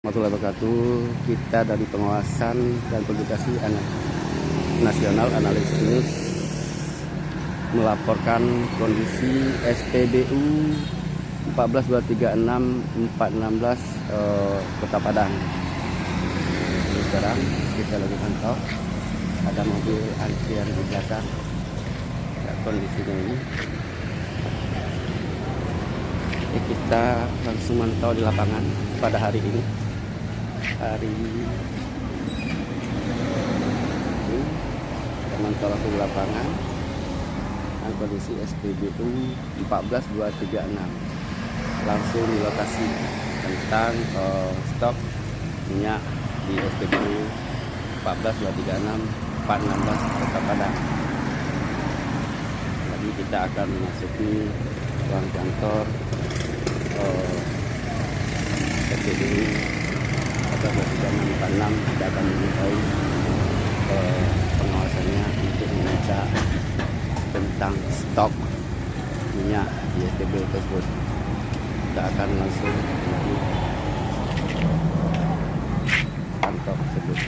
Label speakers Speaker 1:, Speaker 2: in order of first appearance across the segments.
Speaker 1: Warahmatullahi wabarakatuh. Kita dari pengawasan dan publikasi nasional Analis News melaporkan kondisi SPBU 14.236.416 Kota Padang. Jadi sekarang kita lagi pantau ada mobil antrian di belakang. Ya, kondisinya ini. Jadi kita langsung mantau di lapangan pada hari ini. Hari ini kita mantau langsung di lapangan dan kondisi SPBU 14.236 langsung di lokasi tentang stok minyak di SPBU 14.236.416 Kota Padang. Jadi kita akan memasuki ruang kantor SPBU 14.236. Kita akan memintai pengawasannya untuk meminta tentang stok minyak di SPBU tersebut. Kita akan langsung menuju kantor tersebut.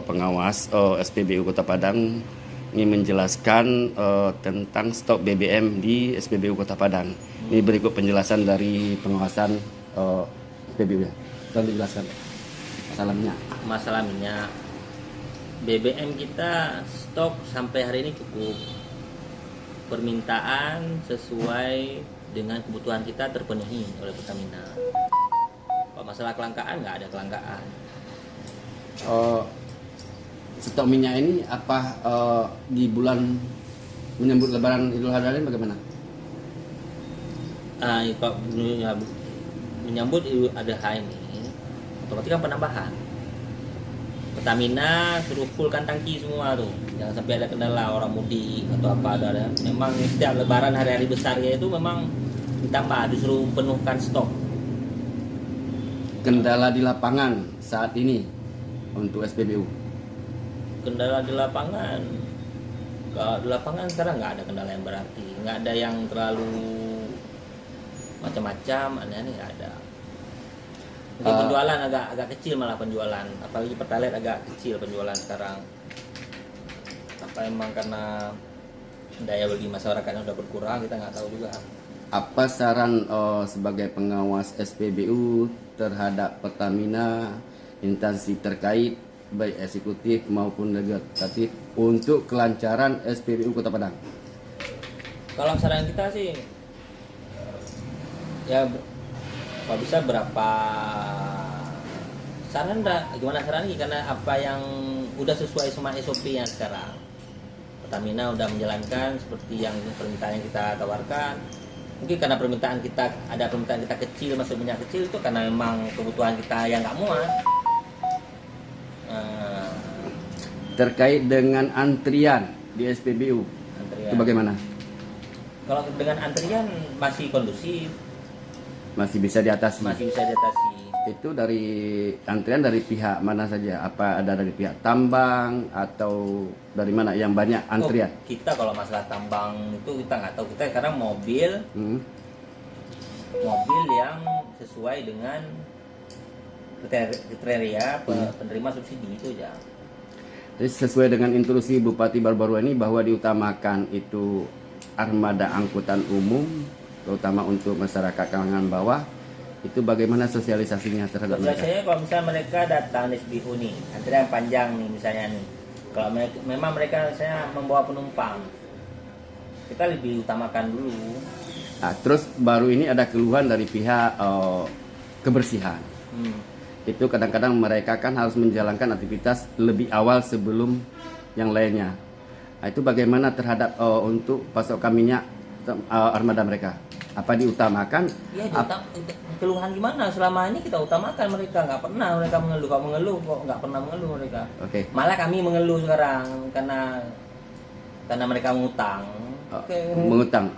Speaker 1: Pengawas SPBU Kota Padang ini menjelaskan tentang stok BBM di SPBU Kota Padang. Ini berikut penjelasan dari pengawasan SPBU ya. Tolong dijelaskan
Speaker 2: Masalah minyak BBM kita stok sampai hari ini cukup. Permintaan sesuai dengan kebutuhan kita terpenuhi oleh Pertamina. Kalau masalah kelangkaan, nggak ada kelangkaan.
Speaker 1: Stok minyak ini apa di bulan menyambut Lebaran Idul Adha ini bagaimana?
Speaker 2: Kalau menyambut Idul Adha ini, otomatis kan penambahan. Pertamina suruh fullkan tangki semua tuh, jangan sampai ada kendala orang mudik atau apa ada. Memang setiap Lebaran hari-hari besarnya itu memang ditambah, disuruh penuhkan stok.
Speaker 1: Kendala di lapangan saat ini untuk SPBU.
Speaker 2: Kendala di lapangan, kalau di lapangan sekarang nggak ada kendala yang berarti, nggak ada yang terlalu macam-macam, aneh-aneh nggak ada. Mungkin penjualan agak kecil, malah penjualan, apalagi Pertalite agak kecil penjualan sekarang. Apa emang karena daya beli masyarakatnya udah berkurang, kita nggak tahu juga.
Speaker 1: Apa saran sebagai pengawas SPBU terhadap Pertamina, instansi terkait baik eksekutif maupun legislatif untuk kelancaran SPBU Kota Padang?
Speaker 2: Kalau saran kita sih, ya kalau bisa berapa saran gimana sarannya, karena apa yang udah sesuai sama SOP-nya sekarang. Pertamina udah menjalankan seperti yang permintaan yang kita tawarkan. Mungkin karena permintaan kita kecil, masuk minyak kecil itu karena memang kebutuhan kita yang nggak muat.
Speaker 1: Terkait dengan antrian di SPBU, itu bagaimana?
Speaker 2: Kalau dengan antrian masih kondusif,
Speaker 1: masih bisa diatasi. Itu dari antrian dari pihak mana saja? Apa ada dari pihak tambang atau dari mana yang banyak antrian?
Speaker 2: Kita kalau masalah tambang itu kita nggak tahu. Kita sekarang mobil yang sesuai dengan kriteria penerima subsidi itu aja.
Speaker 1: Jadi sesuai dengan instruksi Bupati baru-baru ini bahwa diutamakan itu armada angkutan umum, terutama untuk masyarakat kalangan bawah. Itu bagaimana sosialisasinya terhadap mereka?
Speaker 2: Sosialisasinya kalau misalnya mereka datang di SPBU nih, antrian panjang nih misalnya nih. Kalau memang mereka misalnya membawa penumpang, kita lebih utamakan dulu.
Speaker 1: Nah, terus baru ini ada keluhan dari pihak kebersihan. Itu kadang-kadang mereka kan harus menjalankan aktivitas lebih awal sebelum yang lainnya. Nah, itu bagaimana terhadap untuk pasokan minyak armada mereka? Apa diutamakan?
Speaker 2: Ya, keluhan gimana? Selama ini kita utamakan mereka, nggak pernah mereka mengeluh. Kalau mengeluh kok nggak pernah mengeluh mereka.
Speaker 1: Oke.
Speaker 2: Malah kami mengeluh sekarang karena mereka mengutang.
Speaker 1: Mengutang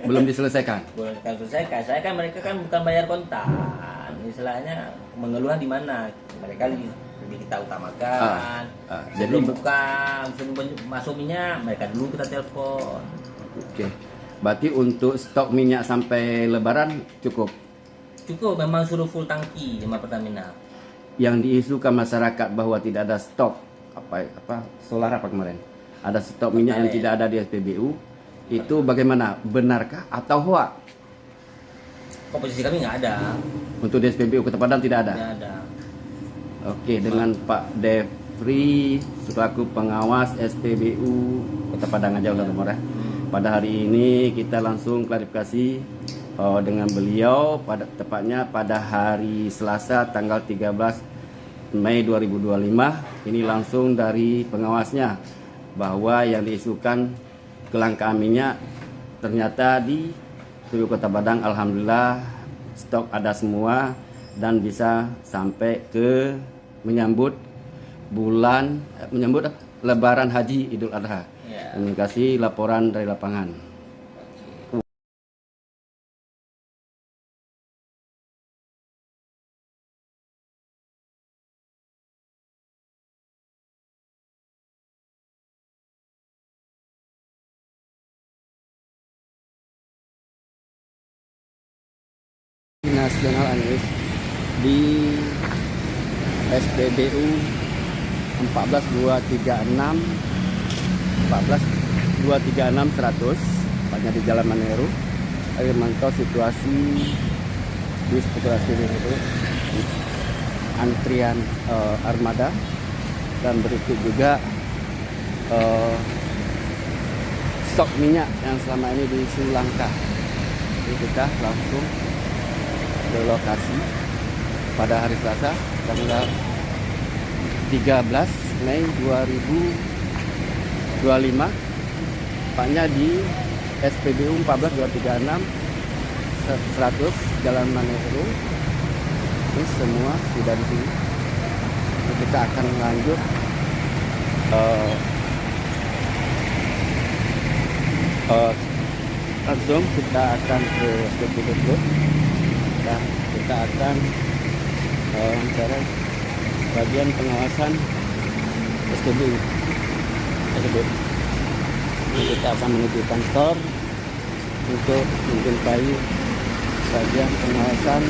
Speaker 1: belum diselesaikan.
Speaker 2: Belum diselesaikan. Saya kan mereka kan bukan bayar kontan. Istilahnya mengeluh di mana? Mereka lebih kita utamakan. Jadi buka masuk minyak, mereka dulu kita telepon.
Speaker 1: Oke. Berarti untuk stok minyak sampai Lebaran cukup.
Speaker 2: Cukup, memang suruh full tangki sama Pertamina.
Speaker 1: Yang diisukan masyarakat bahwa tidak ada stok apa solar apa kemarin, ada stok minyak yang tidak ada di SPBU, itu bagaimana? Benarkah atau hoax?
Speaker 2: Komposisi kami nggak ada.
Speaker 1: Untuk di SPBU Kota Padang tidak ada.
Speaker 2: Nggak ada.
Speaker 1: Oke, dengan Pak Devri selaku pengawas SPBU Kota Padang aja udah nomor ya. Pada hari ini kita langsung klarifikasi dengan beliau tepatnya pada hari Selasa tanggal 13 Mei 2025. Ini langsung dari pengawasnya bahwa yang diisukan kelangkaan minyak ternyata di SPBU Kota Padang alhamdulillah stok ada semua dan bisa sampai ke menyambut Lebaran Haji Idul Adha. Terima kasih laporan dari lapangan. Nasional Anies di SPBU 14236 100 tepatnya di Jalan Maneru. Saya memantau situasi di sekitar sini itu antrian armada dan berikut juga stok minyak yang selama ini diisi langka. Jadi kita langsung ke lokasi pada hari Selasa tanggal 13 Mei 2025 tepatnya di SPBU 14236 100 Jalan Maneru. Ini semua sudah di sini. Kita akan lanjut langsung kita akan ke SPBU dan kita akan wawancara bagian pengawasan SPBU tersebut. Kita akan menuju kantor untuk menjumpai bagian pengawasan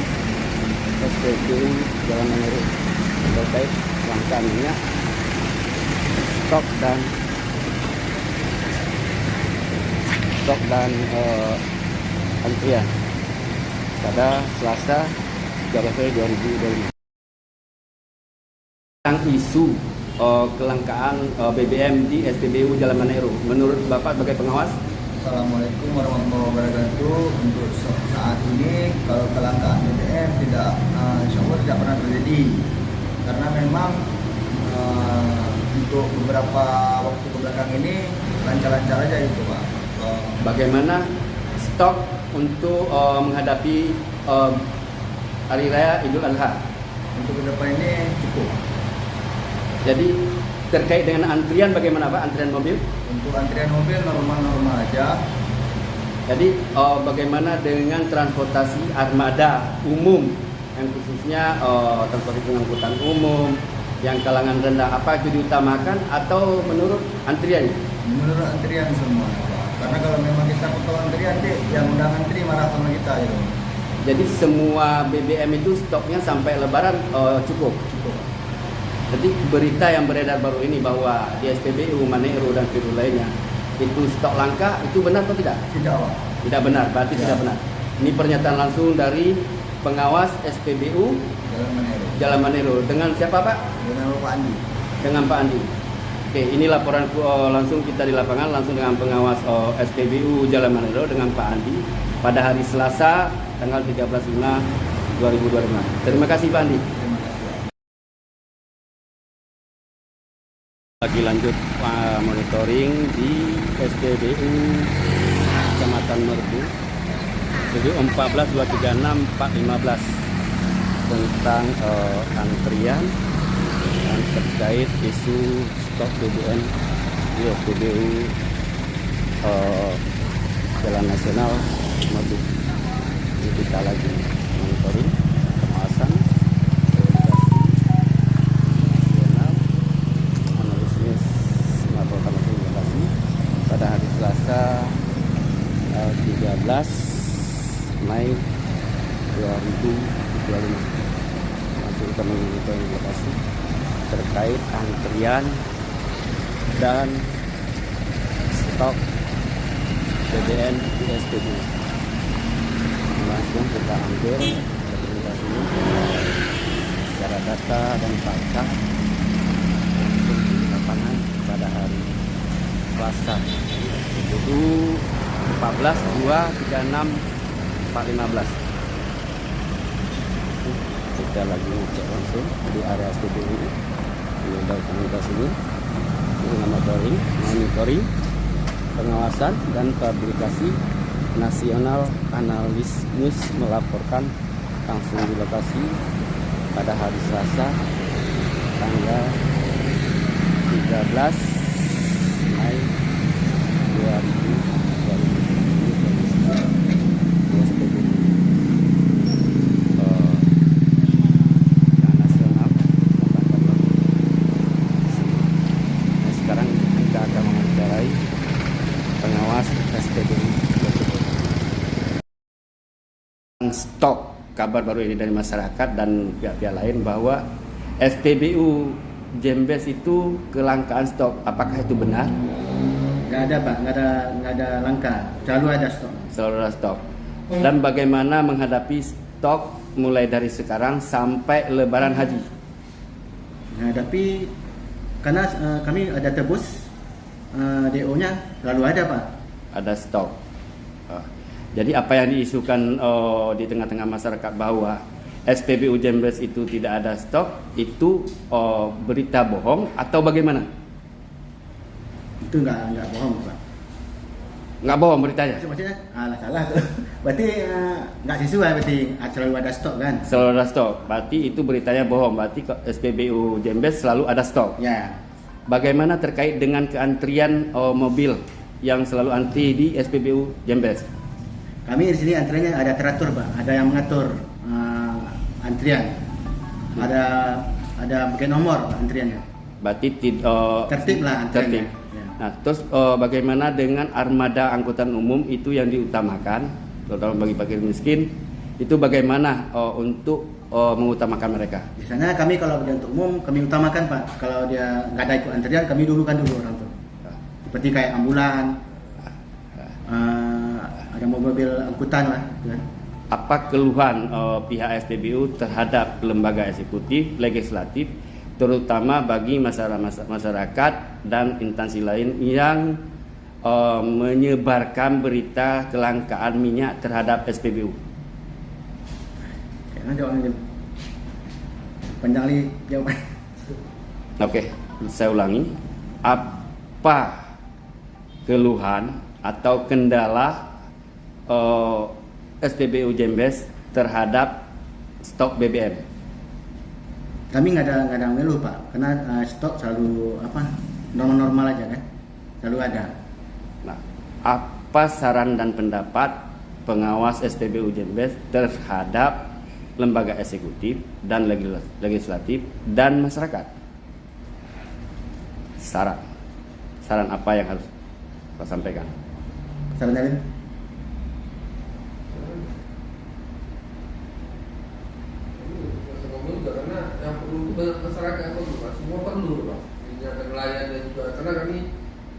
Speaker 1: SPBU Jalan Maneru terkait kelangkaan minyak, stok dan antrian pada Selasa 13 Februari 2025. Tentang isu kelangkaan BBM di SPBU Jalan Maneru, menurut Bapak sebagai pengawas?
Speaker 3: Assalamualaikum warahmatullahi wabarakatuh. Untuk saat ini kalau kelangkaan BBM tidak, insya Allah tidak pernah terjadi, karena memang untuk beberapa waktu kebelakang ini lancar-lancar aja itu Pak.
Speaker 1: Bagaimana stok untuk menghadapi Hari Raya Idul Adha?
Speaker 3: Untuk ke depan ini cukup.
Speaker 1: Jadi terkait dengan antrian bagaimana Pak, antrian mobil?
Speaker 3: Untuk antrian mobil normal-normal aja.
Speaker 1: Jadi bagaimana dengan transportasi armada umum yang khususnya transportasi pengangkutan umum yang kalangan rendah, apa itu diutamakan atau menurut antrian?
Speaker 3: Menurut antrian semua Pak. Karena kalau memang kita potong antrian, yang udah antri marah sama kita gitu.
Speaker 1: Jadi semua BBM itu stoknya sampai Lebaran cukup. Jadi berita yang beredar baru ini bahwa di SPBU Maneru dan SPBU lainnya itu stok langka, itu benar atau tidak?
Speaker 3: Tidak Pak.
Speaker 1: Tidak benar, berarti tidak benar. Ini pernyataan langsung dari pengawas SPBU Jalan Maneru. Dengan siapa Pak?
Speaker 3: Dengan Pak Andi.
Speaker 1: Dengan Pak Andi. Oke, ini laporan langsung kita di lapangan langsung dengan pengawas SPBU Jalan Maneru dengan Pak Andi pada hari Selasa tanggal 13 Maret 2025. Terima kasih Pak Andi. Lagi lanjut monitoring di SPBU Kecamatan Merbu, jadi 14-236-415 tentang antrian dan terkait isu stok BBM di SPBU Jalan Nasional Merbu. Ini kita lagi monitoring pengawasan pada hari Selasa Mei 2025. Langsung kita mengikuti lokasi terkait antrian dan stok BBM di SPBU. Langsung kita ambil dokumentasi ini secara data dan fakta langsung di lapangan pada hari Selasa SPBU 14/2/36/415. Kita lagi ngecek langsung di area SPBU ini. Ini dokumentasi ini monitoring pengawasan dan publikasi nasional analis news melaporkan langsung di lokasi pada hari Selasa tanggal 13 Mei 2025. Sekarang kita akan mewawancarai pengawas SPBU. Stok kabar baru ini dari masyarakat dan pihak-pihak lain bahwa SPBU Jembes itu kelangkaan stok. Apakah itu benar?
Speaker 3: Nggak ada Pak, nggak ada langka, selalu ada stok.
Speaker 1: Selalu ada stok. Dan bagaimana menghadapi stok mulai dari sekarang sampai Lebaran Haji?
Speaker 3: Menghadapi karena kami ada tebus DO-nya selalu ada Pak.
Speaker 1: Ada stok. Jadi apa yang diisukan di tengah-tengah masyarakat bahwa SPBU Jembes itu tidak ada stok itu berita bohong atau bagaimana?
Speaker 3: Itu nggak bohong Pak.
Speaker 1: Nggak bohong beritanya?
Speaker 3: Maksudnya salah tuh. Berarti nggak sesuai, berarti selalu ada stok kan?
Speaker 1: Selalu ada stok. Berarti itu beritanya bohong. Berarti SPBU Jembes selalu ada stok.
Speaker 3: Ya.
Speaker 1: Bagaimana terkait dengan keantrian mobil yang selalu antri di SPBU Jembes?
Speaker 3: Kami di sini antriannya ada teratur Pak, ada yang mengatur antrian, ada bagian nomor antriannya.
Speaker 1: Berarti
Speaker 3: Tertib lah antriannya.
Speaker 1: tertib.
Speaker 3: Ya.
Speaker 1: Nah, terus bagaimana dengan armada angkutan umum itu yang diutamakan, terutama bagi fakir miskin, itu bagaimana untuk mengutamakan mereka?
Speaker 3: Biasanya kami kalau untuk umum kami utamakan Pak. Kalau dia nggak ada ikut antrian, kami dulukan dulu orang tuh. Seperti kayak ambulan, ada mobil angkutan lah, gitu kan.
Speaker 1: Apa keluhan pihak SPBU terhadap lembaga eksekutif, legislatif, terutama bagi masyarakat dan instansi lain yang menyebarkan berita kelangkaan minyak terhadap SPBU?
Speaker 3: Kayaknya jawabannya panjang lagi jawaban.
Speaker 1: Oke, saya ulangi. Apa keluhan atau kendala SPBU Jembes terhadap stok BBM?
Speaker 3: Kami nggak ada ngeluh Pak, karena stok selalu normal aja kan, selalu ada.
Speaker 1: Nah, apa saran dan pendapat pengawas SPBU Jembes terhadap lembaga eksekutif dan legislatif dan masyarakat? Saran apa yang harus Pak sampaikan?
Speaker 3: Saran lain?
Speaker 4: Karena yang perlu masyarakat itu semua perlu Pak, nelayan dan juga karena kami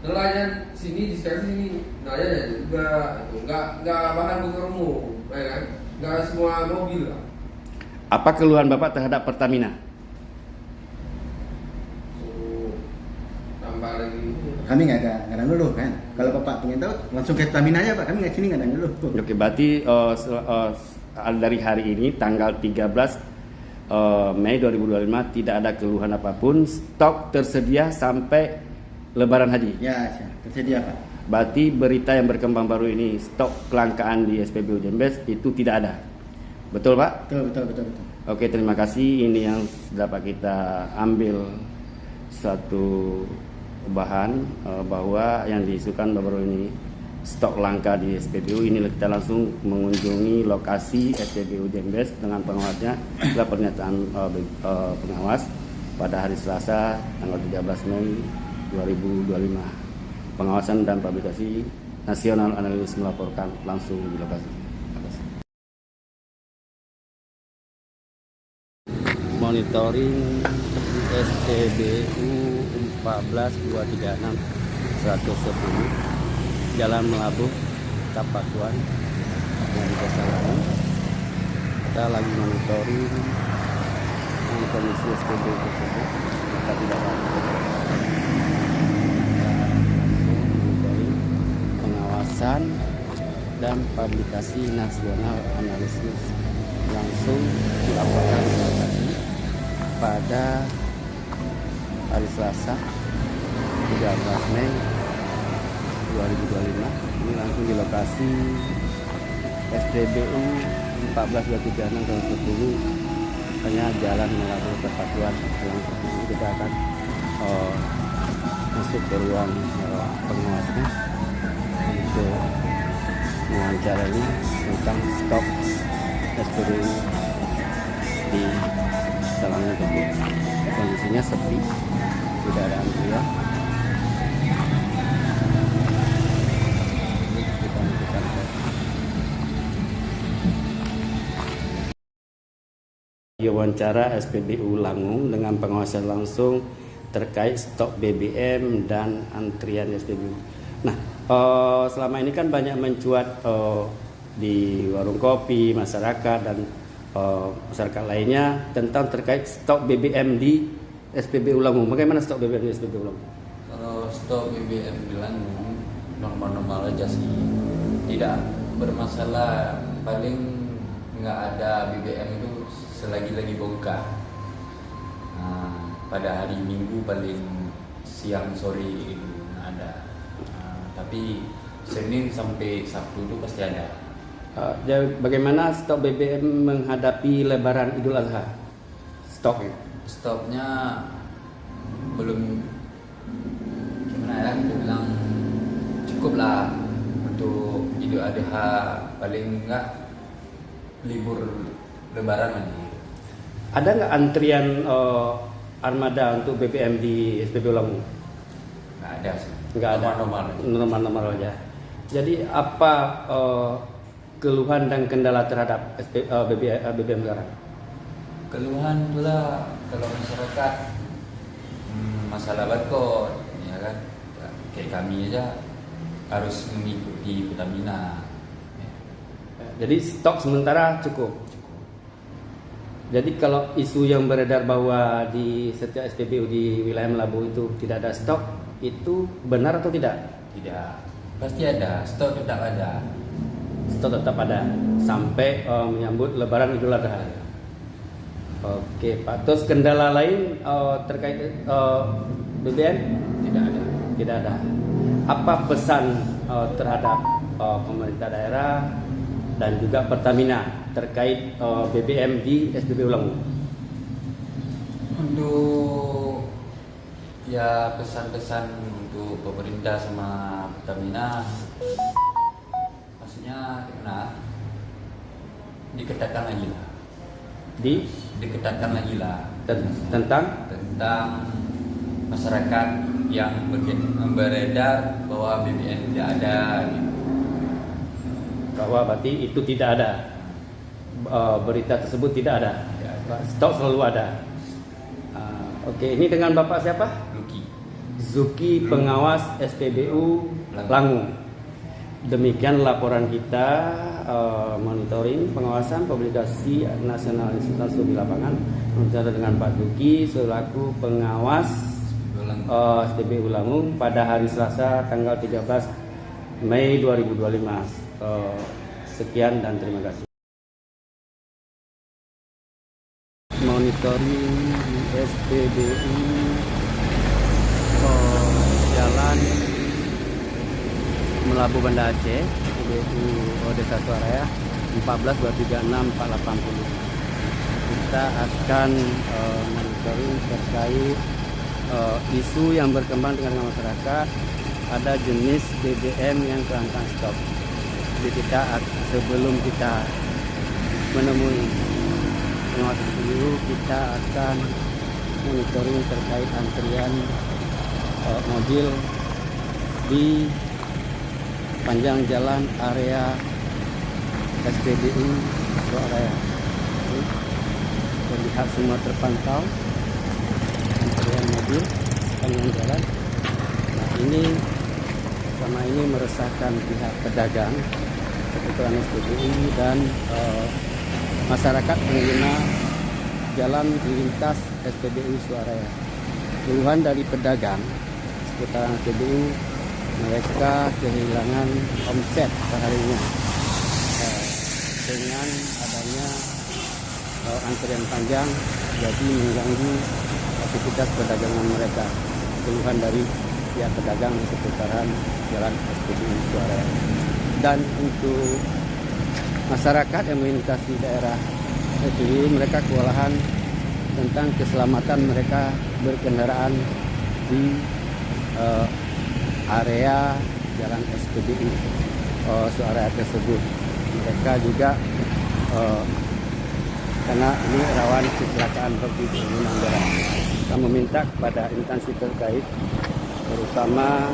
Speaker 4: nelayan sini di sekitar sini nelayan ya juga itu nggak bahan bakar umum, ya kan? Nggak semua mobil lah.
Speaker 1: Apa keluhan Bapak terhadap Pertamina?
Speaker 4: Tambah lagi.
Speaker 3: Kami nggak ada ngeluh kan. Kalau Bapak pengen tahu langsung ke Pertamina aja Pak, kami nggak sini nggak ada ngeluh.
Speaker 1: Oke, berarti dari hari ini tanggal 13 Mei 2025 tidak ada keluhan apapun, stok tersedia sampai Lebaran Haji.
Speaker 3: Ya, tersedia Pak.
Speaker 1: Berarti berita yang berkembang baru ini stok kelangkaan di SPBU Jembes itu tidak ada. Betul Pak?
Speaker 3: Betul.
Speaker 1: Oke, terima kasih. Ini yang dapat kita ambil satu bahan bahwa yang diisukan baru ini stok langka di SPBU. Ini kita langsung mengunjungi lokasi SPBU Jembes dengan pengawasnya setelah pernyataan pengawas pada hari Selasa tanggal 13 Mei 2025. Pengawasan dan publikasi nasional analis melaporkan langsung di lokasi. monitoring SPBU 14236 110 Jalan Melabuh Kapakuan yang Desa Langung. Kita lagi monitoring kondisi SPBU tersebut. Maka tidak lanjut. Monitoring pengawasan dan publikasi nasional analisis langsung dilaporkan di lokasi pada hari Selasa 13 Mei 2025. Ini langsung di lokasi SPBU 14236 tahun 10 hanya Jalan Melabuh Persatuan. Ini kita akan masuk ke ruang pengawasnya untuk mewawancarainya tentang stok SPBU di Langung tersebut. Kondisinya sepi, tidak ada antrian. Kita lanjutkan wawancara SPBU Langung dengan pengawasan langsung terkait stok BBM dan antrian SPBU. Nah, selama ini kan banyak mencuat di warung kopi, masyarakat dan masyarakat lainnya tentang terkait stok BBM di SPBU Langung. Bagaimana stok BBM di SPBU Langung?
Speaker 5: Kalau stok BBM di Langung normal-normal aja sih, tidak bermasalah. Paling nggak ada BBM itu selagi lagi bongkar. Pada hari Minggu paling siang sore itu ada. Tapi Senin sampai Sabtu itu pasti ada.
Speaker 1: Bagaimana stok BBM menghadapi Lebaran Idul Adha?
Speaker 5: Stoknya belum, gimana ya, aku bilang cukup lah untuk Idul Adha, paling enggak libur Lebaran lagi.
Speaker 1: Ada nggak antrian armada untuk BBM di SPBU Langung?
Speaker 5: Nggak ada sih.
Speaker 1: Nggak ada. Normal aja. Jadi apa keluhan dan kendala terhadap BBM sekarang?
Speaker 5: Keluhan itulah kalau masyarakat masalah barcode, ya kan? Kayak kami aja harus mengikuti Pertamina.
Speaker 1: Jadi stok sementara cukup. Jadi kalau isu yang beredar bahwa di setiap SPBU di wilayah Melabuh itu tidak ada stok, itu benar atau tidak?
Speaker 5: Tidak, pasti ada, stok tetap ada.
Speaker 1: Stok tetap ada sampai menyambut Lebaran Idul Adha. Oke, Pak. Terus kendala lain terkait BBM?
Speaker 5: Tidak ada.
Speaker 1: Tidak ada. Apa pesan terhadap pemerintah daerah dan juga Pertamina terkait BBM di SPBU Langung?
Speaker 5: Untuk ya pesan-pesan untuk pemerintah sama Pertamina, maksudnya gimana? Diketatkan lagi lah. Diketatkan lagi lah tentang masyarakat yang beredar bahwa BBM tidak ada gitu.
Speaker 1: Bahwa berarti itu tidak ada, berita tersebut tidak ada, stok selalu ada. Oke, ini dengan Bapak siapa? Zuki, pengawas SPBU Langung. Demikian laporan kita, monitoring pengawasan publikasi nasional institusi di lapangan. Berbicara dengan Pak Zuki selaku pengawas SPBU Langung pada hari Selasa tanggal 13 Mei 2025. Sekian dan terima kasih. Monitoring di SPBU Jalan Melabuh Banda Aceh, SPBU Desa Suaraya 14236 480. Kita akan monitoring terkait isu yang berkembang dengan masyarakat. Ada jenis BBM yang kelangkaan stok. Jadi sebelum kita menemui pengawas SPBU, kita akan monitoring terkait antrian mobil di panjang jalan area SPBU Suaraya. terlihat semua terpantau antrian mobil sepanjang jalan. Nah ini sama ini meresahkan pihak pedagang, kebetulan SPBU dan masyarakat pengguna jalan lintas SPBU Suaraya. Keluhan dari pedagang seputaran SPBU, mereka kehilangan omset perharinya dengan adanya antrian panjang, jadi mengganggu aktivitas perdagangan mereka. Keluhan dari pihak pedagang di seputaran jalan SPBU Suaraya. Dan untuk masyarakat yang melintasi daerah SPBU, mereka kewalahan tentang keselamatan mereka berkendaraan di area jalan SPBU Suaraya tersebut. Mereka juga karena ini rawan kecelakaan bagi pengguna jalan. Kita meminta kepada instansi terkait, terutama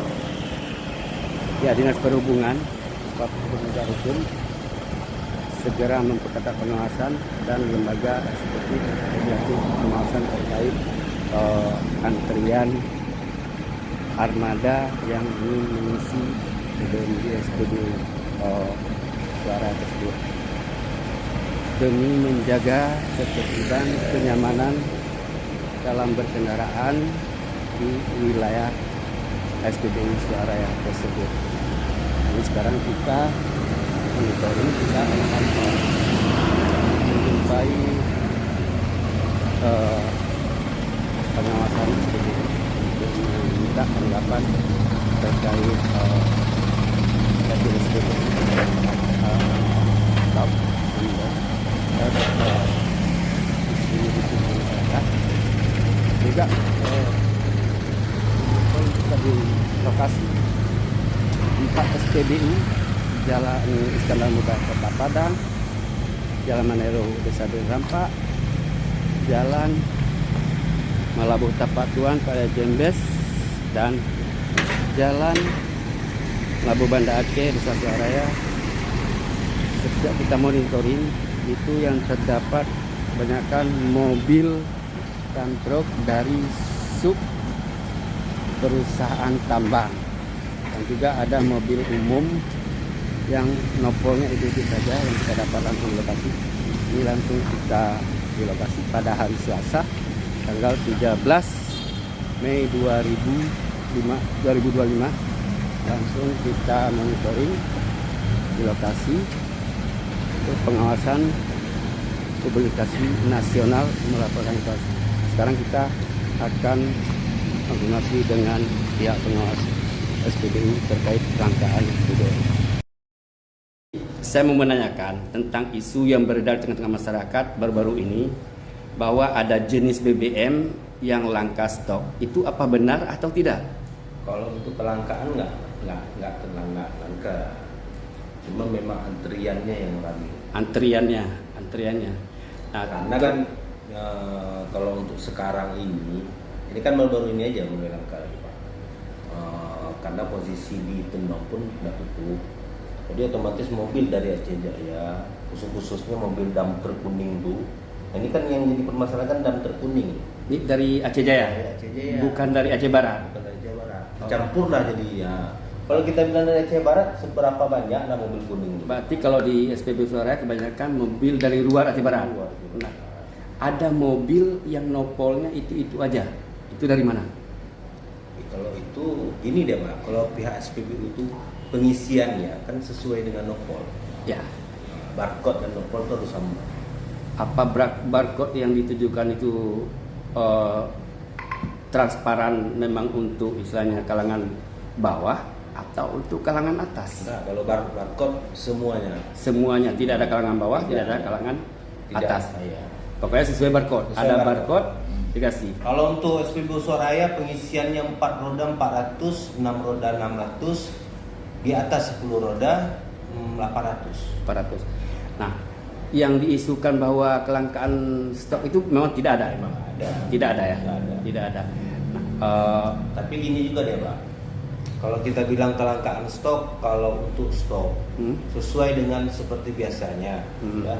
Speaker 1: Dinas Perhubungan, penegak hukum, segera memperketat pengawasan dan lembaga eksekutif legislatif pengawasan terkait antrian armada yang ingin mengisi BBM di SPBU Suara tersebut, demi menjaga ketertiban kenyamanan dalam berkendaraan di wilayah SPBU Suaraya tersebut. Ini sekarang kita monitoring, kita akan menjumpai pengawasan SPBU untuk meminta tanggapan terkait SPBU stop isu masyarakat. Juga kita di lokasi 4 SPBU, Jalan Iskandar Muda Kota Padang, Jalan Manero Desa Rampak, Jalan Malabuh Tapak Tuan pada Jembes, dan Jalan Labu Banda Aceh Desa Suaraya. Sejak kita monitoring itu yang terdapat kebanyakan mobil dan truk dari sub perusahaan tambang, dan juga ada mobil umum yang nopolnya itu saja yang kita dapat langsung di lokasi. Ini langsung kita di lokasi pada hari Selasa tanggal 13 Mei 2025 langsung kita monitoring di lokasi untuk pengawasan publikasi nasional melaporkan itu. Sekarang kita akan konfirmasi dengan pihak pengawas SPBU terkait kelangkaan BBM. Saya mau menanyakan tentang isu yang beredar di tengah-tengah masyarakat baru-baru ini, bahwa ada jenis BBM yang langka stok. Itu apa benar atau tidak?
Speaker 6: Kalau untuk kelangkaan nggak langka, cuma memang antriannya yang ramai. Antriannya. Nah, karena kan kalau untuk sekarang ini kan baru-baru ini aja mulai langka, Pak. Karena posisi di Tendong pun nggak tutup, jadi otomatis mobil dari Aceh Jaya, khususnya mobil dumper kuning tuh. Nah, ini kan yang jadi permasalahan dumper kuning.
Speaker 1: Ini dari Aceh Jaya?
Speaker 6: Dari Aceh Jaya.
Speaker 1: Bukan dari Aceh Barat?
Speaker 6: Bukan dari Aceh Barat. Campur lah jadi ya. Kalau kita bilang dari Aceh Barat, seberapa banyak ada mobil kuning?
Speaker 1: Berarti kalau di SPBU Suaraya kebanyakan mobil dari luar Aceh Barat. Nah, ada mobil yang nopolnya itu aja. Itu dari mana?
Speaker 6: Kalau itu gini deh, Pak. Kalau pihak SPBU itu pengisiannya kan sesuai dengan nopol.
Speaker 1: Ya.
Speaker 6: Barcode dan nopol itu harus sama.
Speaker 1: Apa barcode yang ditujukan itu transparan memang untuk istilahnya kalangan bawah atau untuk kalangan atas?
Speaker 6: Nah, kalau barcode
Speaker 1: Semuanya, tidak ada kalangan bawah, tidak ada kalangan atas.
Speaker 6: Iya.
Speaker 1: Pokoknya sesuai barcode. Ada barcode dikasih.
Speaker 6: Kalau untuk SPBU Suaraya pengisiannya 4 roda 400, 6 roda 600, di atas 10 roda 800.
Speaker 1: Nah, yang diisukan bahwa kelangkaan stok itu memang tidak ada.
Speaker 6: Memang ada.
Speaker 1: Tidak ada ya?
Speaker 6: Tidak ada.
Speaker 1: Nah,
Speaker 6: tapi gini juga deh, Pak. Kalau kita bilang kelangkaan stok, kalau untuk stok sesuai dengan seperti biasanya, ya.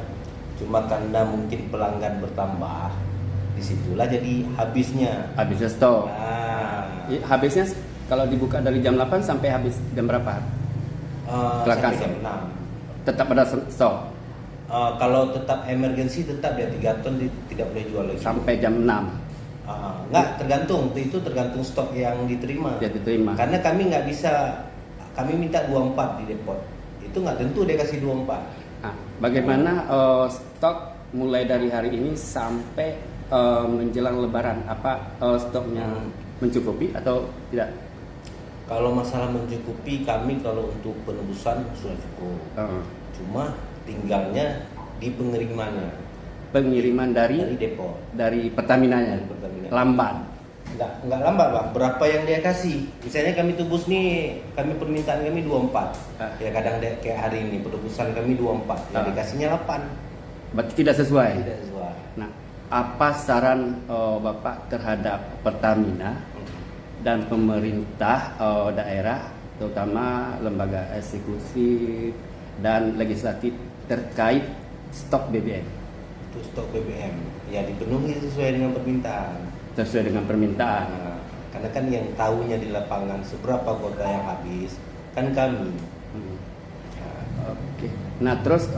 Speaker 6: Cuma karena mungkin pelanggan bertambah, disitulah jadi habisnya.
Speaker 1: Habisnya stok.
Speaker 6: Nah,
Speaker 1: Habisnya kalau dibuka dari jam 8 sampai habis jam berapa?
Speaker 6: sampai jam 6.
Speaker 1: Tetap ada stok
Speaker 6: Kalau tetap emergensi tetap dia 3 ton tidak boleh jual lagi.
Speaker 1: sampai jam 6.
Speaker 6: Enggak, tergantung. Itu tergantung stok yang diterima.
Speaker 1: Ya diterima.
Speaker 6: Karena kami nggak bisa, kami minta 24 di depot. Itu nggak tentu dia kasih 24.
Speaker 1: Nah, bagaimana stok mulai dari hari ini sampai menjelang Lebaran? Apa stoknya mencukupi atau tidak?
Speaker 6: Kalau masalah mencukupi, kami kalau untuk penebusan sudah cukup. Cuma tinggalnya di pengirimannya.
Speaker 1: Pengiriman dari
Speaker 6: depot.
Speaker 1: dari Pertamina-nya.
Speaker 6: Dari Pertamina.
Speaker 1: Lambat.
Speaker 6: Nggak lambat bang. Berapa yang dia kasih? Misalnya kami tebus nih, permintaan kami 24. Ya kadang kayak hari ini penebusan kami 24. Ya dikasihnya 8.
Speaker 1: Berarti tidak sesuai.
Speaker 6: Tidak sesuai.
Speaker 1: Nah, apa saran Bapak terhadap Pertamina dan pemerintah daerah, terutama lembaga eksekutif dan legislatif terkait stok BBM?
Speaker 6: Untuk stok BBM ya dipenuhi sesuai dengan permintaan.
Speaker 1: Sesuai dengan permintaan.
Speaker 6: Nah, karena kan yang tahunya di lapangan seberapa kuota yang habis kan kami.
Speaker 1: Oke. Nah, terus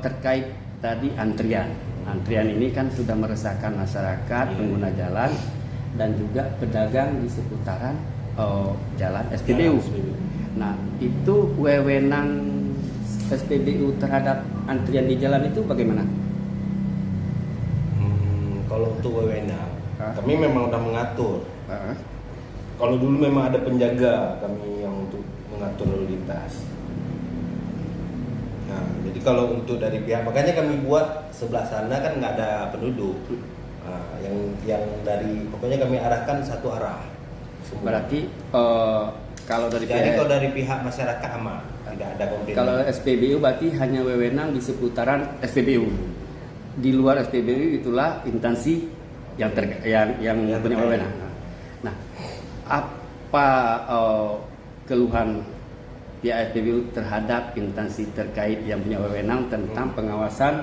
Speaker 1: terkait tadi antrian. Antrian ini kan sudah meresahkan masyarakat, pengguna jalan dan juga pedagang di seputaran jalan SPBU. Nah, itu wewenang SPBU terhadap antrian di jalan itu bagaimana?
Speaker 6: Kalau untuk wewenang, kami memang udah mengatur. Kalau dulu memang ada penjaga kami yang untuk mengatur lalu lintas. Nah, jadi kalau untuk dari pihak, makanya kami buat sebelah sana kan nggak ada penduduk. Nah, yang dari pokoknya kami arahkan satu arah. Semua.
Speaker 1: Berarti kalau dari
Speaker 6: jadi kalau dari pihak masyarakat aman, tidak ada komplain.
Speaker 1: Kalau SPBU berarti hanya wewenang di seputaran SPBU. Di luar SPBU itulah instansi yang punya wewenang. Nah, apa keluhan pihak SPBU terhadap instansi terkait yang punya wewenang tentang pengawasan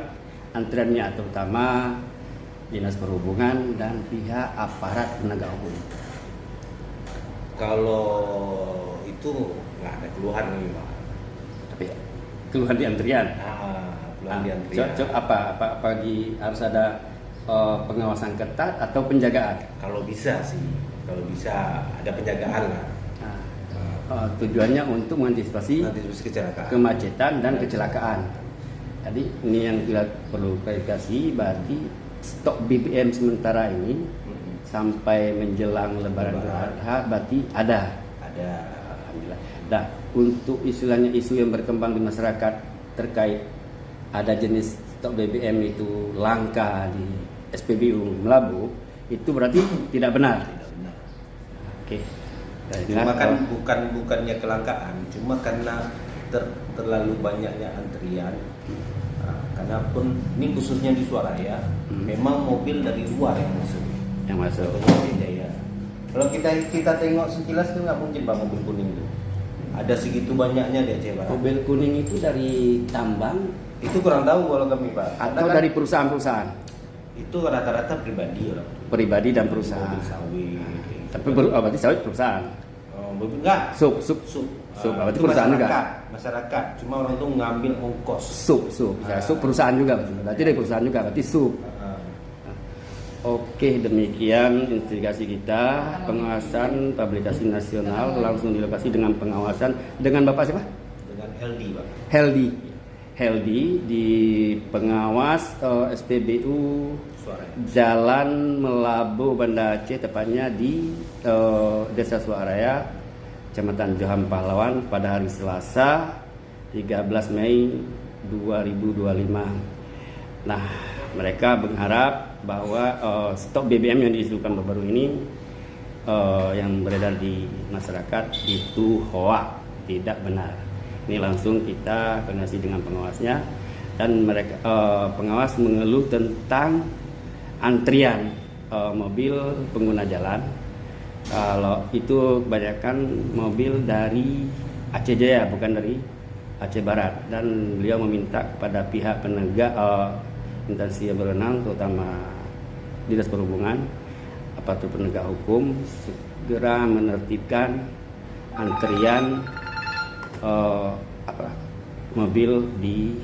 Speaker 1: antriannya, terutama Dinas Perhubungan dan pihak aparat penegak hukum?
Speaker 6: Kalau itu nggak ada keluhan nih Pak.
Speaker 1: Tapi keluhan di antrian.
Speaker 6: Keluhan di antrian.
Speaker 1: Apa harus ada pengawasan ketat atau penjagaan?
Speaker 6: Kalau bisa sih, kalau bisa ada penjagaan lah.
Speaker 1: Tujuannya untuk mengantisipasi
Speaker 6: kecelakaan,
Speaker 1: kemacetan dan kecelakaan. Jadi ini yang kita perlu klarifikasi, berarti stok BBM sementara ini sampai menjelang Lebaran Idul Adha berarti ada. Alhamdulillah. Nah, untuk istilahnya isu yang berkembang di masyarakat terkait ada jenis stok BBM itu langka di SPBU Melabu, itu berarti tidak benar. Oke.
Speaker 6: Cuma kan bukannya kelangkaan, cuma karena terlalu banyaknya antrian. Nah, karena pun ini khususnya di Suaraya, memang mobil dari luar yang masuk. Ya. Kalau kita tengok sekilas itu nggak mungkin bang mobil kuning itu. Ada segitu banyaknya di Aceh Barat.
Speaker 1: Mobil kuning itu dari tambang?
Speaker 6: Itu kurang tahu kalau kami Pak.
Speaker 1: Atau dari perusahaan-perusahaan?
Speaker 6: Itu rata-rata pribadi orang.
Speaker 1: Pribadi dan perusahaan.
Speaker 6: Mobil sawit.
Speaker 1: Tapi berarti sawit perusahaan?
Speaker 6: Enggak.
Speaker 1: Sub. Berarti perusahaan juga.
Speaker 6: Masyarakat. Cuma orang itu ngambil ongkos.
Speaker 1: Sub perusahaan juga. Berarti dari perusahaan juga. Berarti sub. Oke, demikian investigasi kita, pengawasan publikasi nasional langsung di lokasi dengan pengawasan dengan Bapak siapa?
Speaker 6: Dengan Heldi, Pak.
Speaker 1: Heldi di pengawas SPBU Jalan Melabu Banda Aceh, tepatnya di Desa Suaraya, Kecamatan Joham Pahlawan pada hari Selasa 13 Mei 2025. Nah, mereka berharap bahwa stok BBM yang diisukan baru ini yang beredar di masyarakat itu hoak, tidak benar. Ini langsung kita koordinasi dengan pengawasnya dan mereka pengawas mengeluh tentang antrian mobil pengguna jalan. Kalau itu kebanyakan mobil dari Aceh Jaya, bukan dari Aceh Barat, dan beliau meminta kepada pihak penegak instansi yang berwenang, terutama Dinas Perhubungan, aparatur penegak hukum, segera menertibkan antrian mobil di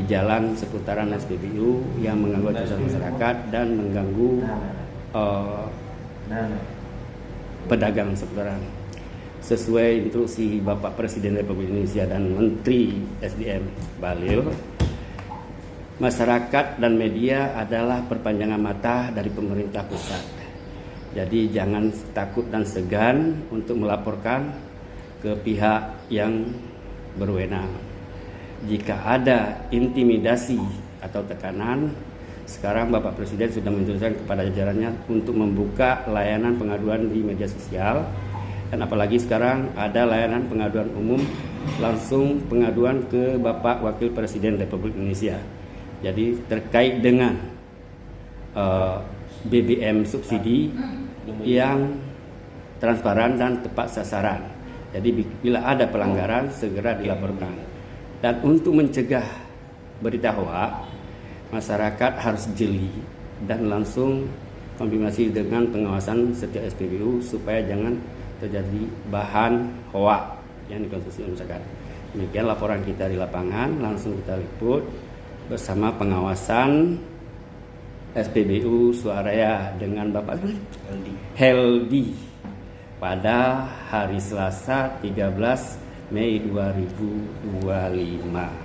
Speaker 1: jalan seputaran SPBU yang mengganggu aktivitas masyarakat dan mengganggu pedagang seputaran. Sesuai instruksi Bapak Presiden Republik Indonesia dan Menteri SDM Bahlil, masyarakat dan media adalah perpanjangan mata dari pemerintah pusat. Jadi jangan takut dan segan untuk melaporkan ke pihak yang berwenang. Jika ada intimidasi atau tekanan, sekarang Bapak Presiden sudah menjelaskan kepada jajarannya untuk membuka layanan pengaduan di media sosial. Dan apalagi sekarang ada layanan pengaduan umum, langsung pengaduan ke Bapak Wakil Presiden Republik Indonesia. Jadi terkait dengan BBM subsidi yang transparan dan tepat sasaran. Jadi bila ada pelanggaran segera dilaporkan. Dan untuk mencegah berita hoak, masyarakat harus jeli dan langsung konfirmasi dengan pengawasan setiap SPBU supaya jangan terjadi bahan hoak yang dikonsumsi masyarakat. Demikian laporan kita di lapangan, langsung kita liput bersama pengawasan SPBU Suaraya dengan Bapak Heldi pada hari Selasa 13 Mei 2025.